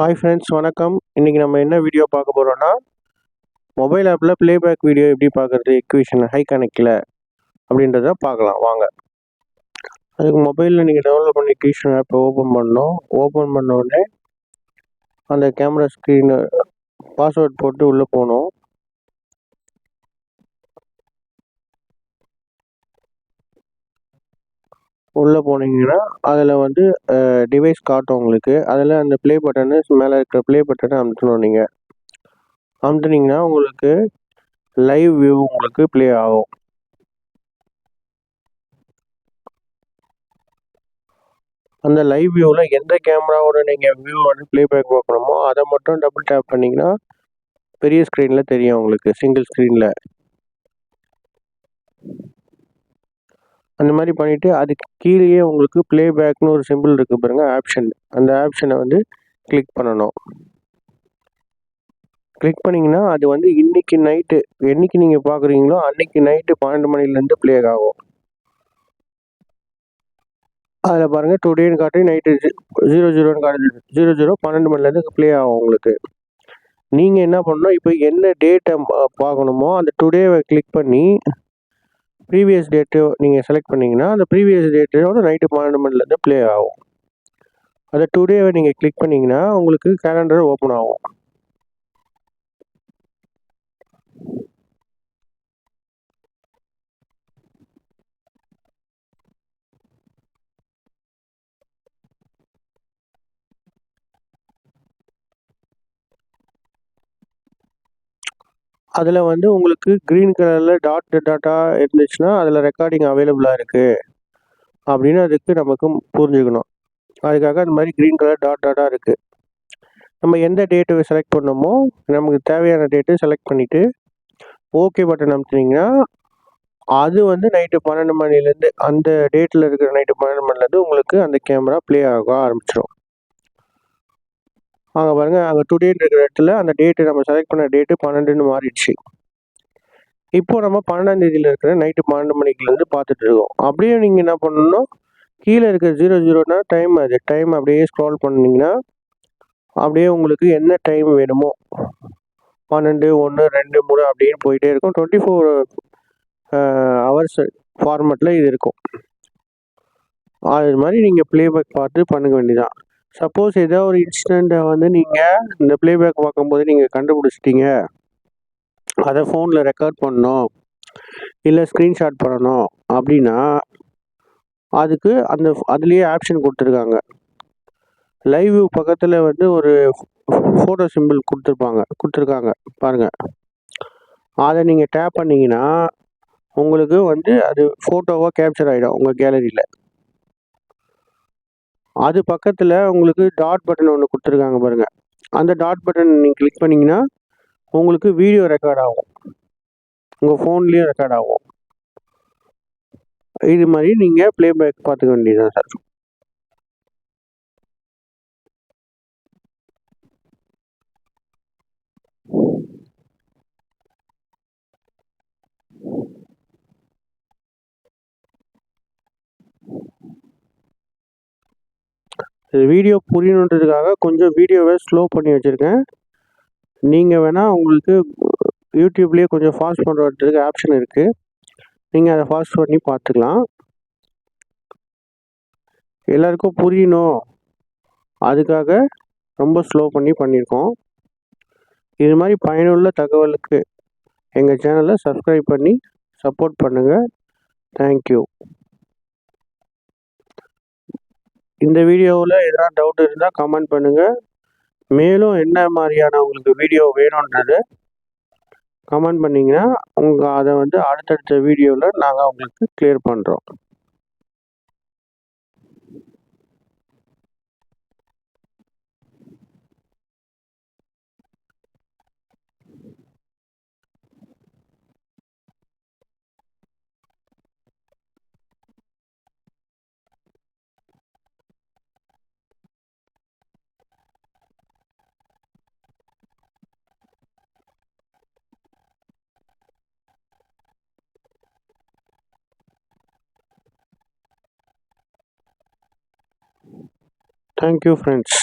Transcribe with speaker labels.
Speaker 1: Hi friends, வணக்கம். இன்றைக்கி நம்ம என்ன வீடியோ பார்க்க போகிறோன்னா, மொபைல் ஆப்பில் ப்ளேபேக் வீடியோ எப்படி பார்க்குறது எக்விஷன் ஹை கனெக்டில் அப்படின்றத பார்க்கலாம் வாங்க. அதுக்கு மொபைலில் நீங்கள் டெவலப் பண்ணி எக்விஷன் ஆப்பை ஓப்பன் பண்ணணும். ஓப்பன் பண்ண உடனே அந்த கேமரா ஸ்க்ரீனு பாஸ்வேர்ட் போட்டு உள்ளே போகணும். உள்ளே போனீங்கன்னா அதில் வந்து டிவைஸ் காட்டும் உங்களுக்கு. அதில் அந்த ப்ளே பட்டனு மேலே இருக்கிற ப்ளே பட்டனை அமுத்தணும். நீங்கள் அமுத்துனீங்கன்னா உங்களுக்கு லைவ் வியூ உங்களுக்கு ப்ளே ஆகும். அந்த லைவ் வியூவில் எந்த கேமராவோட நீங்கள் வியூ வந்து ப்ளேபேக் பார்க்கணுமோ அதை மட்டும் டபுள் டேப் பண்ணிங்கன்னா பெரிய ஸ்க்ரீனில் தெரியும் உங்களுக்கு, சிங்கிள் ஸ்க்ரீனில். அந்த மாதிரி பண்ணிவிட்டு அதுக்கு கீழேயே உங்களுக்கு ப்ளேபேக்னு ஒரு சிம்பிள் இருக்குது பாருங்கள், ஆப்ஷன். அந்த ஆப்ஷனை வந்து கிளிக் பண்ணணும். கிளிக் பண்ணிங்கன்னா அது வந்து இன்றைக்கி நைட்டு என்றைக்கு நீங்கள் பார்க்குறீங்களோ அன்றைக்கி நைட்டு 12 மணிலேருந்து ப்ளே ஆகும். அதில் பாருங்கள் டுடேன்னு காட்டி நைட்டு 00ன்னு காட்டுது. 00 12 மணிலேருந்து ப்ளே ஆகும் உங்களுக்கு. நீங்கள் என்ன பண்ணணும், இப்போ என்ன டேட்டை பார்க்கணுமோ அந்த டுடேவை கிளிக் பண்ணி ப்ரீவியஸ் டேட்டு நீங்கள் செலக்ட் பண்ணிங்கன்னா அந்த ப்ரீவியஸ் டேட்டோட நைட்டு 12 மணிலேருந்து ப்ளே ஆகும். அந்த டுடேவை நீங்கள் கிளிக் பண்ணிங்கன்னா உங்களுக்கு கேலண்டர் ஓப்பன் ஆகும். அதில் வந்து உங்களுக்கு க்ரீன் கலரில் டாட்டா இருந்துச்சுன்னா அதில் ரெக்கார்டிங் அவைலபிளாக இருக்குது அப்படின்னு அதுக்கு நமக்கு புரிஞ்சுக்கணும். அதுக்காக அந்த மாதிரி க்ரீன் கலர் டாட்டா இருக்குது. நம்ம எந்த டேட்டை செலக்ட் பண்ணோமோ நமக்கு தேவையான டேட்டு செலக்ட் பண்ணிவிட்டு ஓகே பட்டன் அமுத்துனீங்கன்னா அது வந்து நைட்டு 12 மணிலேருந்து அந்த டேட்டில் இருக்கிற நைட்டு 12 மணிலேருந்து உங்களுக்கு அந்த கேமரா ப்ளே ஆக ஆரம்பிச்சிடும். அங்கே பாருங்கள், அங்கே டுடேன்னு இருக்கிற இடத்துல அந்த டேட்டு நம்ம செலக்ட் பண்ண டேட்டு 12ன்னு மாறிடுச்சு. இப்போது நம்ம 12ஆம் தேதியில் இருக்கிற நைட்டு 12 மணிக்குலேருந்து பார்த்துட்டு இருக்கோம். அப்படியே நீங்கள் என்ன பண்ணணும், கீழே இருக்கிற 00னா டைம், அது டைம் அப்படியே ஸ்க்ரால் பண்ணிங்கன்னா அப்படியே உங்களுக்கு என்ன டைம் வேணுமோ 12, 1, 2, 3 அப்படின்னு போயிட்டே இருக்கும். 24 ஹவர்ஸ் ஃபார்மேட்டில் இது இருக்கும். அது மாதிரி நீங்கள் ப்ளேபேக் பார்த்து பண்ணுங்க வேண்டியதான். சப்போஸ் ஏதோ ஒரு இன்சிடெண்ட்டை வந்து நீங்கள் இந்த ப்ளேபேக் பார்க்கும்போது நீங்கள் கண்டுபிடிச்சிட்டீங்க, அதை ஃபோனில் ரெக்கார்ட் பண்ணணும் இல்லை ஸ்க்ரீன்ஷாட் பண்ணணும் அப்படின்னா அதுக்கு அதுலேயே ஆப்ஷன் கொடுத்துருக்காங்க. லைவ் வியூ பக்கத்தில் வந்து ஒரு ஃபோட்டோ சிம்பிள் கொடுத்துருக்காங்க பாருங்கள். அதை நீங்கள் டேப் பண்ணிங்கன்னா உங்களுக்கு வந்து அது ஃபோட்டோவாக கேப்சர் ஆகிடும் உங்கள் கேலரியில். அது பக்கத்தில் உங்களுக்கு டாட் பட்டன் ஒன்று கொடுத்துருக்காங்க பாருங்கள். அந்த டாட் பட்டன் நீங்கள் கிளிக் பண்ணிங்கன்னா உங்களுக்கு வீடியோ ரெக்கார்ட் ஆகும், உங்கள் ஃபோன்லேயும் ரெக்கார்ட் ஆகும். இது மாதிரி நீங்கள் ப்ளேபேக் பார்த்துக்க வேண்டியதுதான் சார். வீடியோ புரியணுன்றதுக்காக கொஞ்சம் வீடியோவை ஸ்லோ பண்ணி வச்சுருக்கேன். நீங்கள் வேணால் உங்களுக்கு யூடியூப்லேயே கொஞ்சம் ஃபாஸ்ட் பண்ணுறதுக்கு ஆப்ஷன் இருக்குது, நீங்கள் அதை ஃபாஸ்ட் பண்ணி பார்த்துக்கலாம். எல்லாருக்கும் புரியணும் அதுக்காக ரொம்ப ஸ்லோ பண்ணியிருக்கோம். இது மாதிரி பயனுள்ள தகவலுக்கு எங்கள் சேனலை சப்ஸ்கிரைப் பண்ணி சப்போர்ட் பண்ணுங்கள். தேங்க்யூ. இந்த வீடியோவில் எதனா டவுட் இருந்தால் கமெண்ட் பண்ணுங்கள். மேலும் என்ன மாதிரியான உங்களுக்கு வீடியோ வேணுன்றது கமெண்ட் பண்ணிங்கன்னா அதை வந்து அடுத்தடுத்த வீடியோவில் நாங்கள் உங்களுக்கு கிளியர் பண்ணுறோம். Thank you, friends.